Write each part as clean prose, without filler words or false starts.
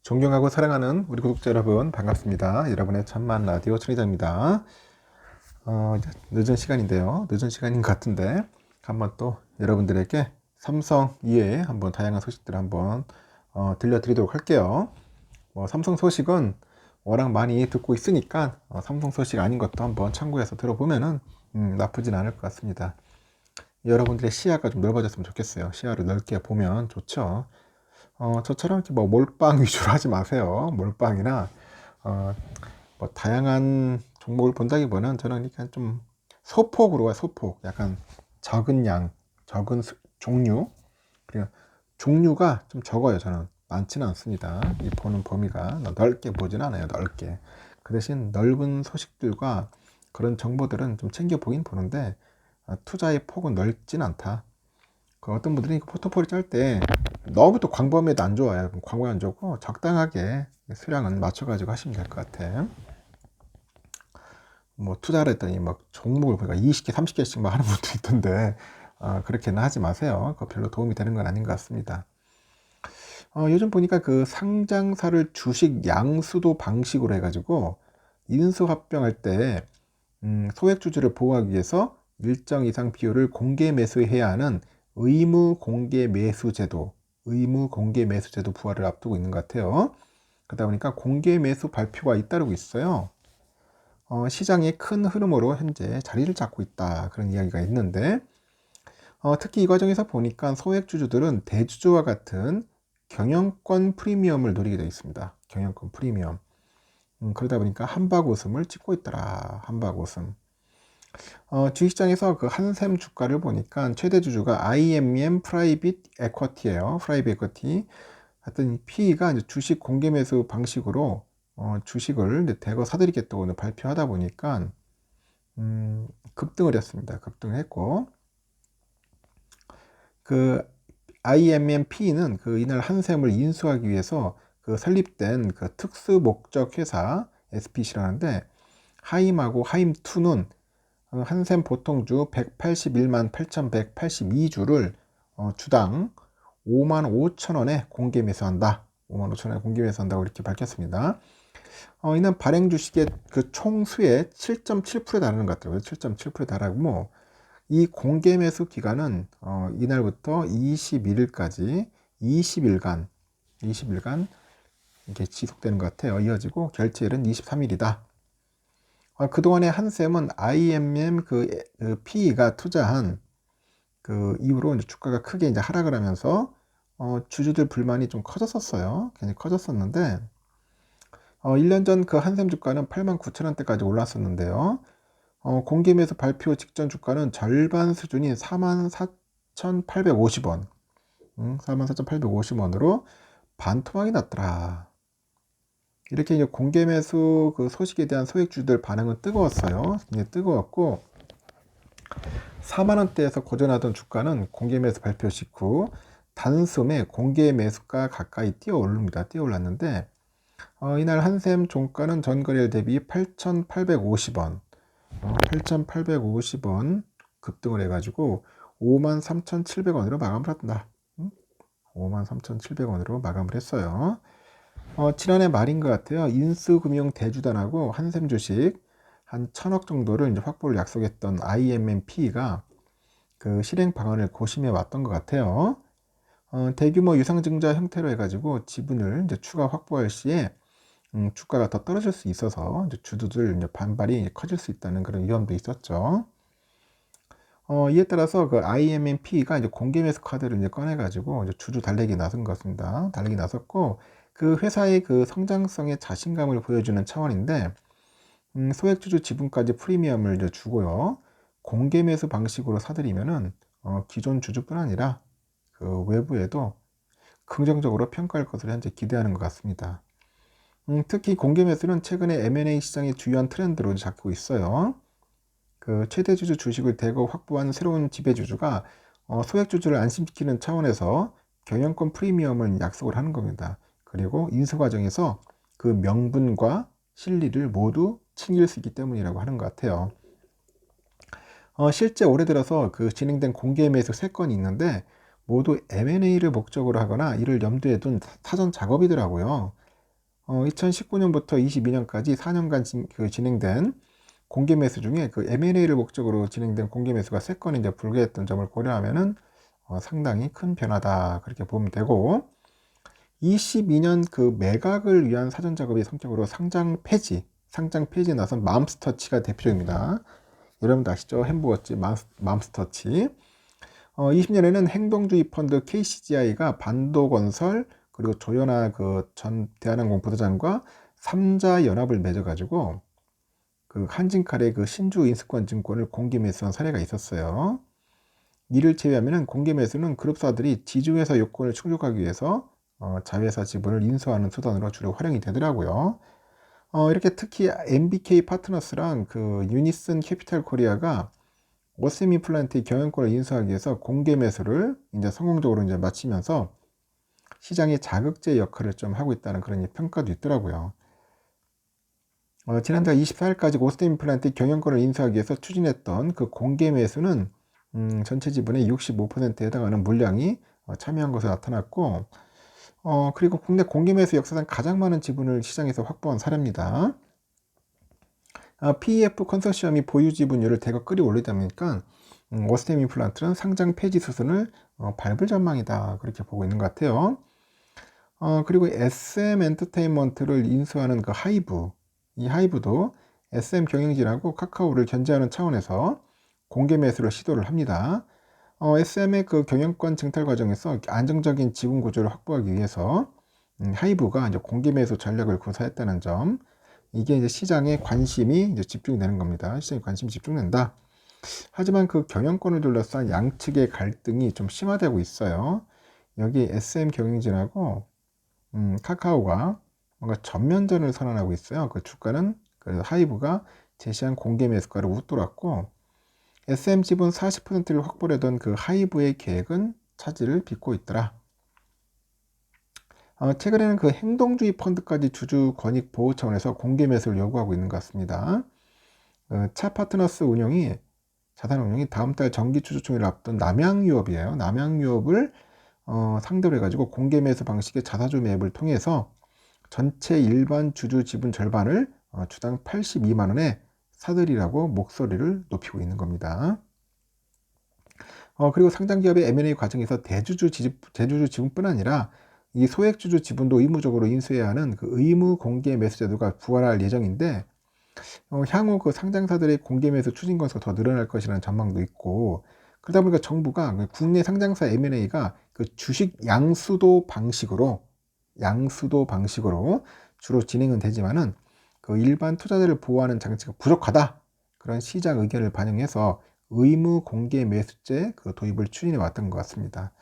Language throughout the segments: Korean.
존경하고 사랑하는 우리 구독자 여러분 반갑습니다. 여러분의 천만 라디오 천리자입니다. 이제 늦은 시간인데요. 늦은 시간인 것 같은데 한번 또 여러분들에게 삼성 이외에 한번 다양한 소식들을 한번 들려드리도록 할게요. 삼성 소식은 워낙 많이 듣고 있으니까 삼성 소식 아닌 것도 한번 참고해서 들어보면은 나쁘진 않을 것 같습니다. 여러분들의 시야가 좀 넓어졌으면 좋겠어요. 시야를 넓게 보면 좋죠. 저처럼 이렇게 몰빵 위주로 하지 마세요. 몰빵이나 어, 다양한 종목을 본다기보다는 저는 그러니까 좀 소폭으로 와 소폭. 약간 적은 양, 적은 종류. 그리고 종류가 좀 적어요. 저는 많지는 않습니다. 이 보는 범위가 넓게 보진 않아요. 넓게. 그 대신 넓은 소식들과 그런 정보들은 좀 챙겨 보긴 보는데 투자의 폭은 넓진 않다. 어떤 분들이 포트폴리오 짤 때 너무 또 광범위에도 안 좋아요. 광범위 안 좋고 적당하게 수량은 맞춰가지고 하시면 될 것 같아요. 투자를 했더니 막 종목을 보니까 20개, 30개씩 막 하는 분도 있던데 그렇게는 하지 마세요. 그거 별로 도움이 되는 건 아닌 것 같습니다. 요즘 보니까 그 상장사를 주식 양수도 방식으로 해가지고 인수합병할 때 소액주주를 보호하기 위해서 일정 이상 비율을 공개 매수해야 하는 의무 공개 매수 제도 부활을 앞두고 있는 것 같아요. 그러다 보니까 공개 매수 발표가 잇따르고 있어요. 시장의 큰 흐름으로 현재 자리를 잡고 있다. 그런 이야기가 있는데, 특히 이 과정에서 보니까 소액주주들은 대주주와 같은 경영권 프리미엄을 누리게 되어 있습니다. 경영권 프리미엄. 그러다 보니까 한박 웃음을 찍고 있더라. 한박 웃음. 주식시장에서 그 한샘 주가를 보니까 최대 주주가 IMM 프라이빗 에쿼티예요. 프라이빗 에쿼티. 하여튼 PE가 이제 주식 공개 매수 방식으로 주식을 이제 대거 사들이겠다고 발표하다 보니까 급등을 했습니다. 급등을 했고 그 IMM PE는 그 이날 한샘을 인수하기 위해서 그 설립된 그 특수 목적 회사 SPC라는데 하임하고 하임2는 한샘 보통주 181만 8,182주를 주당 5만 5천 원에 공개 매수한다. 5만 5천 원에 공개 매수한다고 이렇게 밝혔습니다. 이는 발행 주식의 그 총수의 7.7%에 달하는 것 같더라고요. 7.7%에 달하고 이 공개 매수 기간은 이날부터 21일까지 20일간 이렇게 지속되는 것 같아요. 이어지고 결제일은 23일이다. 그동안에 한샘은 IMM 그 PE가 투자한 그 이후로 이제 주가가 크게 이제 하락을 하면서 주주들 불만이 좀 커졌었어요. 굉장히 커졌었는데 1년 전 그 한샘 주가는 89,000원대까지 올랐었는데요. 공개 매수 발표 직전 주가는 절반 수준인 44,850원, 44,850원으로 반토막이 났더라. 이렇게 이제 공개 매수 그 소식에 대한 소액주들 반응은 뜨거웠어요. 굉장히 뜨거웠고 4만 원대에서 고전하던 주가는 공개 매수 발표 직후 단숨에 공개 매수가 가까이 뛰어오릅니다. 뛰어올랐는데 이날 한샘 종가는 전거래일 대비 8,850원, 8,850원 급등을 해가지고 53,700원으로 마감을 한다. 53,700원으로 마감을 했어요. 지난해 말인 것 같아요. 인수금융 대주단하고 한샘 주식 한 1,000억 정도를 이제 확보를 약속했던 IMMP가 그 실행 방안을 고심해 왔던 것 같아요. 대규모 유상증자 형태로 해가지고 지분을 이제 추가 확보할 시에 주가가 더 떨어질 수 있어서 이제 주주들 이제 반발이 커질 수 있다는 그런 위험도 있었죠. 이에 따라서 그 IMMP가 이제 공개 매수 카드를 이제 꺼내가지고 이제 주주 달래기 나선 것 같습니다. 달래기 나섰고 그 회사의 그 성장성에 자신감을 보여주는 차원인데 소액주주 지분까지 프리미엄을 이제 주고요. 공개 매수 방식으로 사들이면은 기존 주주뿐 아니라 그 외부에도 긍정적으로 평가할 것으로 현재 기대하는 것 같습니다. 특히 공개 매수는 최근에 M&A 시장의 주요한 트렌드로 잡히고 있어요. 그 최대 주주 주식을 대거 확보한 새로운 지배주주가 소액주주를 안심시키는 차원에서 경영권 프리미엄을 약속을 하는 겁니다. 그리고 인수 과정에서 그 명분과 실리를 모두 챙길 수 있기 때문이라고 하는 것 같아요. 실제 올해 들어서 그 진행된 공개 매수 3건이 있는데 모두 M&A를 목적으로 하거나 이를 염두에 둔 사전 작업이더라고요. 2019년부터 22년까지 4년간 진행된 공개 매수 중에 그 M&A를 목적으로 진행된 공개 매수가 3건이 이제 불가했던 점을 고려하면은 상당히 큰 변화다 그렇게 보면 되고, 22년 그 매각을 위한 사전 작업의 성격으로 상장 폐지에 나선 맘스터치가 대표적입니다. 여러분도 아시죠? 햄버거집 맘스터치. 20년에는 행동주의 펀드 KCGI가 반도건설 그리고 조현아 그 전 대한항공 부사장과 3자 연합을 맺어가지고 그 한진칼의 그 신주 인수권 증권을 공개 매수한 사례가 있었어요. 이를 제외하면 공개 매수는 그룹사들이 지주회사 요건을 충족하기 위해서 자회사 지분을 인수하는 수단으로 주로 활용이 되더라고요. 이렇게 특히 MBK 파트너스랑 그 유니슨 캐피탈 코리아가 오셈 임플란트의 경영권을 인수하기 위해서 공개 매수를 이제 성공적으로 이제 마치면서 시장의 자극제 역할을 좀 하고 있다는 그런 평가도 있더라고요. 지난달 24일까지 오셈 임플란트 경영권을 인수하기 위해서 추진했던 그 공개 매수는 전체 지분의 65%에 해당하는 물량이 참여한 것으로 나타났고, 그리고 국내 공개 매수 역사상 가장 많은 지분을 시장에서 확보한 사례입니다. PEF 컨소시엄이 보유 지분율을 대거 끌어올리다 보니까 오스템 임플란트는 상장 폐지 수순을 밟을 전망이다 그렇게 보고 있는 것 같아요. 그리고 SM 엔터테인먼트를 인수하는 그 하이브, 이 하이브도 SM 경영진하고 카카오를 견제하는 차원에서 공개 매수를 시도를 합니다. SM의 그 경영권 증탈 과정에서 안정적인 지분 구조를 확보하기 위해서 하이브가 이제 공개 매수 전략을 구사했다는 점, 이게 이제 시장의 관심이 이제 집중되는 겁니다. 시장의 관심이 집중된다. 하지만 그 경영권을 둘러싼 양측의 갈등이 좀 심화되고 있어요. 여기 SM 경영진하고 카카오가 뭔가 전면전을 선언하고 있어요. 그 주가는 그 하이브가 제시한 공개 매수가를 웃돌았고, SM 지분 40%를 확보하던 그 하이브의 계획은 차질을 빚고 있더라. 최근에는 그 행동주의 펀드까지 주주 권익 보호 차원에서 공개 매수를 요구하고 있는 것 같습니다. 차 파트너스 자산 운용이 다음 달 정기 주주총회를 앞둔 남양유업이에요. 남양유업을 상대로 해가지고 공개 매수 방식의 자사주 매입을 통해서 전체 일반 주주 지분 절반을 주당 82만 원에 사들이라고 목소리를 높이고 있는 겁니다. 그리고 상장기업의 M&A 과정에서 대주주 지분뿐 아니라 이 소액주주 지분도 의무적으로 인수해야 하는 그 의무 공개 매수 제도가 부활할 예정인데, 향후 그 상장사들의 공개 매수 추진 건수가 더 늘어날 것이라는 전망도 있고, 그러다 보니까 정부가 국내 상장사 M&A가 그 주식 양수도 방식으로 주로 진행은 되지만은 그 일반 투자자를 보호하는 장치가 부족하다, 그런 시장 의견을 반영해서 의무 공개 매수제 그 도입을 추진해 왔던 것 같습니다.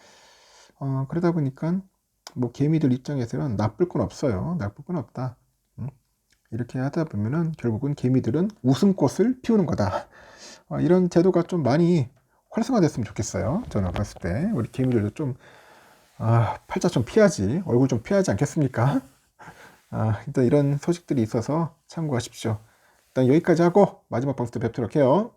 그러다 보니까 뭐 개미들 입장에서는 나쁠 건 없어요. 나쁠 건 없다. 이렇게 하다 보면은 결국은 개미들은 웃음꽃을 피우는 거다. 이런 제도가 좀 많이 활성화됐으면 좋겠어요. 저는 봤을 때 우리 개미들도 좀 팔자 좀 피하지, 얼굴 좀 피하지 않겠습니까? 일단 이런 소식들이 있어서 참고하십시오. 일단 여기까지 하고 마지막 방송 때 뵙도록 해요.